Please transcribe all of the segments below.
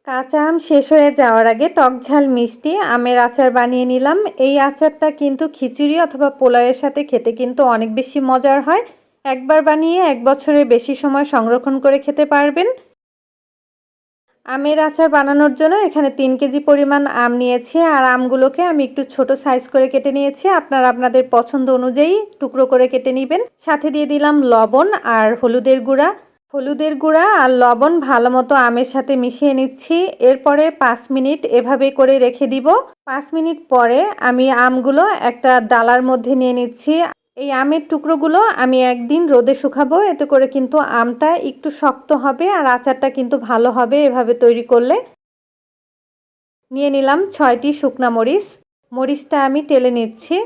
কাঁচা আম শেষ হয়ে যাওয়ার আগে টক ঝাল মিষ্টি আমের আচার বানিয়ে নিলাম। এই আচারটা কিন্তু খিচুড়ি অথবা পোলাওয়ের সাথে খেতে কিন্তু অনেক বেশি মজার হয়। একবার বানিয়ে 1 বছরের বেশি সময় সংরক্ষণ করে খেতে পারবেন। আমের আচার বানানোর জন্য এখানে 3 কেজি পরিমাণ আম নিয়েছি, আর আমগুলোকে আমি একটু ছোট সাইজ করে কেটে নিয়েছি। আপনারা আপনাদের পছন্দ অনুযায়ী টুকরো করে কেটে নেবেন। সাথে দিয়ে দিলাম লবণ আর হলুদের গুঁড়া। হলুদের গুঁড়া আর লবণ ভালো মতো আমের সাথে মিশিয়ে নিচ্ছি। এরপরে 5 মিনিট এভাবে করে রেখে দিব। 5 মিনিট পরে আমি আমগুলো একটা ডালার মধ্যে নিয়ে নিচ্ছি। এই আমের টুকরোগুলো আমি একদিন রোদে শুকাবো, এতে করে কিন্তু আমটা একটু শক্ত হবে আর আচারটা কিন্তু ভালো হবে এভাবে তৈরি করলে। নিয়ে নিলাম 6টি শুকনা মরিচ। মরিচটা আমি টেলে নিচ্ছি।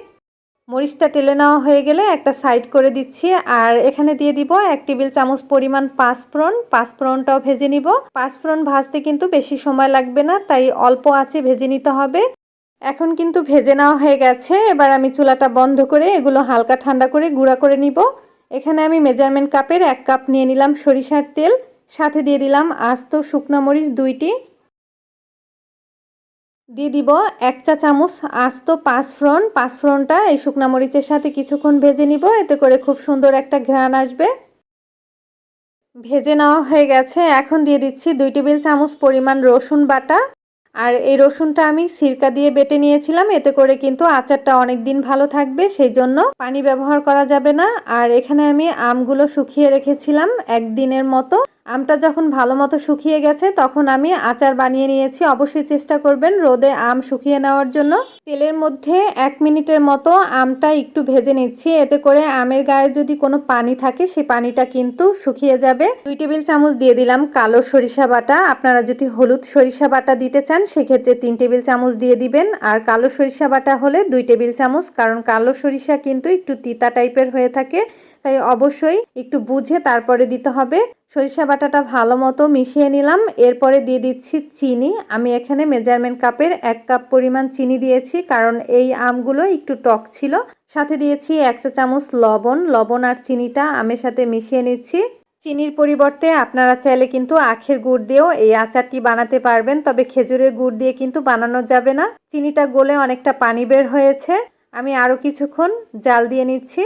মরিচটা টেলে নেওয়া হয়ে গেলে একটা সাইড করে দিচ্ছি। আর এখানে দিয়ে দিব 1 টেবিল চামচ পরিমাণ পাঁচফোড়ন। পাঁচফোড়নটাও ভেজে নিব। পাঁচফোড়ন ভাজতে কিন্তু বেশি সময় লাগবে না, তাই অল্প আঁচে ভেজে নিতে হবে। এখন কিন্তু ভেজে নেওয়া হয়ে গেছে। এবার আমি চুলাটা বন্ধ করে এগুলো হালকা ঠান্ডা করে গুঁড়া করে নিব। এখানে আমি মেজারমেন্ট কাপের 1 কাপ নিয়ে নিলাম সরিষার তেল। সাথে দিয়ে দিলাম আস্ত শুকনো মরিচ 2টি। দিয়ে দিব 1 চা চামচ আস্ত পাঁচফোড়ন। পাঁচফোড়নটা এই শুকনো মরিচের সাথে কিছুক্ষণ ভেজে নিব, এতে করে খুব সুন্দর একটা ঘ্রাণ আসবে। ভেজে নেওয়া হয়ে গেছে। এখন দিয়ে দিচ্ছি 2 টেবিল চামচ পরিমাণ রসুন বাটা। আর এই রসুনটা আমি সিরকা দিয়ে বেটে নিয়েছিলাম, এতে করে কিন্তু আচারটা অনেক দিন ভালো থাকবে, সেই জন্য পানি ব্যবহার করা যাবে না। আর এখানে আমি আমগুলো শুকিয়ে রেখেছিলাম 1 দিনের মতো। আমটা যখন ভালো মতো শুকিয়ে গেছে তখন আমি আচার বানিয়ে নিয়েছি। অবশ্যই চেষ্টা করবেন রোদে আম শুকিয়ে নেওয়ার জন্য। তেলের মধ্যে 1 মিনিটের মতো আমটা একটু ভেজে নিচ্ছি, এতে করে আমের গায়ে যদি কোনো পানি থাকে সেই পানিটা কিন্তু শুকিয়ে যাবে। 2 টেবিল চামচ দিয়ে দিলাম কালো সরিষা বাটা। আপনারা যদি হলুদ সরিষা বাটা দিতে চান সেক্ষেত্রে 3 টেবিল চামচ দিয়ে দিবেন, আর কালো সরিষা বাটা হলে 2 টেবিল চামচ, কারণ কালো সরিষা কিন্তু একটু তিতা টাইপের হয়ে থাকে, তাই অবশ্যই একটু বুঝে তারপরে দিতে হবে। সরিষা বাটাটা ভালো মতো মিশিয়ে নিলাম। এরপরে দিয়ে দিচ্ছি চিনি। আমি এখানে মেজারমেন্ট কাপের 1 কাপ পরিমাণ চিনি দিয়েছি, কারণ এই আমগুলো একটু টক ছিল। সাথে দিয়েছি 1 চা চামচ লবণ। লবণ আর চিনিটা আমের সাথে মিশিয়ে নিচ্ছি। চিনির পরিবর্তে আপনারা চাইলে কিন্তু আখের গুড় দিয়েও এই আচারটি বানাতে পারবেন, তবে খেজুরের গুড় দিয়ে কিন্তু বানানো যাবে না। চিনিটা গলে অনেকটা পানি বের হয়েছে। আমি আরও কিছুক্ষণ জাল দিয়ে নিচ্ছি।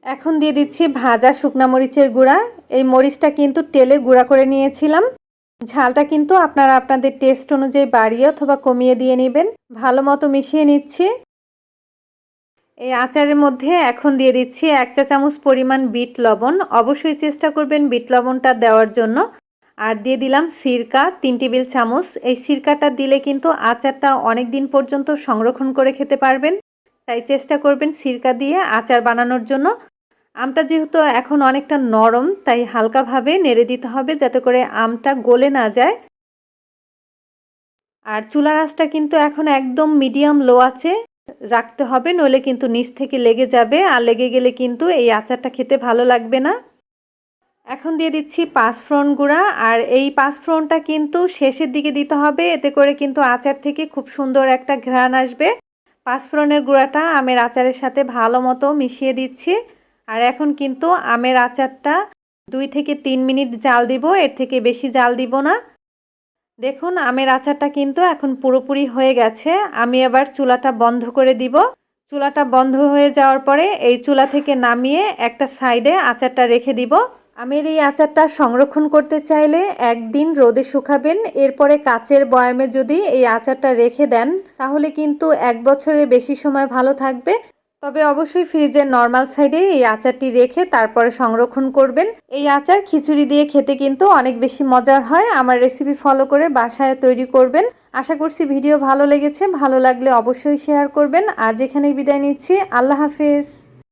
এখন দিয়ে দিচ্ছি ভাজা শুকনা মরিচের গুঁড়া। এই মরিচটা কিন্তু তেলে গুঁড়া করে নিয়েছিলাম। ঝালটা কিন্তু আপনারা আপনাদের টেস্ট অনুযায়ী বাড়িয়ে অথবা কমিয়ে দিয়ে নেবেন। ভালো মতো মিশিয়ে নিচ্ছি। এই আচারের মধ্যে এখন দিয়ে দিচ্ছি 1 চা চামচ পরিমাণ বিট লবণ। অবশ্যই চেষ্টা করবেন বিট লবণটা দেওয়ার জন্য। আর দিয়ে দিলাম সিরকা 3 টেবিল চামচ। এই সিরকাটা দিলে কিন্তু আচারটা অনেক দিন পর্যন্ত সংরক্ষণ করে খেতে পারবেন, তাই চেষ্টা করবেন সিরকা দিয়ে আচার বানানোর জন্য। আমটা যেহেতু এখন অনেকটা নরম, তাই হালকাভাবে নেড়ে দিতে হবে যাতে করে আমটা গলে না যায়। আর চুলার আঁচটা কিন্তু এখন একদম মিডিয়াম লো আছে রাখতে হবে, নইলে কিন্তু নিচ থেকে লেগে যাবে, আর লেগে গেলে কিন্তু এই আচারটা খেতে ভালো লাগবে না। এখন দিয়ে দিচ্ছি পাঁচফোড়ন গুঁড়া। আর এই পাঁচফোড়নটা কিন্তু শেষের দিকে দিতে হবে, এতে করে কিন্তু আচার থেকে খুব সুন্দর একটা ঘ্রাণ আসবে। পাঁচফোড়নের গুঁড়াটা আমের আচারের সাথে ভালো মতো মিশিয়ে দিচ্ছি। আর এখন কিন্তু আমের আচারটা 2 থেকে 3 মিনিট জাল দিব, এর থেকে বেশি জাল দিব না। দেখুন আমের আচারটা কিন্তু এখন পুরোপুরি হয়ে গেছে। আমি এবার চুলাটা বন্ধ করে দিব। চুলাটা বন্ধ হয়ে যাওয়ার পরে এই চুলা থেকে নামিয়ে একটা সাইডে আচারটা রেখে দিব। আমের এই আচারটা সংরক্ষণ করতে চাইলে 1 দিন রোদে শুকাবেন। এরপরে কাচের বয়ামে যদি এই আচারটা রেখে দেন তাহলে কিন্তু 1 বছরের বেশি সময় ভালো থাকবে। তবে অবশ্যই ফ্রিজের নর্মাল সাইডে এই আচারটি রেখে তারপরে সংরক্ষণ করবেন। এই আচার খিচুড়ি দিয়ে খেতে কিন্তু অনেক বেশি মজার হয়। আমার রেসিপি ফলো করে বাসায় তৈরি করবেন। আশা করছি ভিডিও ভালো লেগেছে। ভালো লাগলে অবশ্যই শেয়ার করবেন। আজ এখানেই বিদায় নিচ্ছি। আল্লাহ হাফেজ।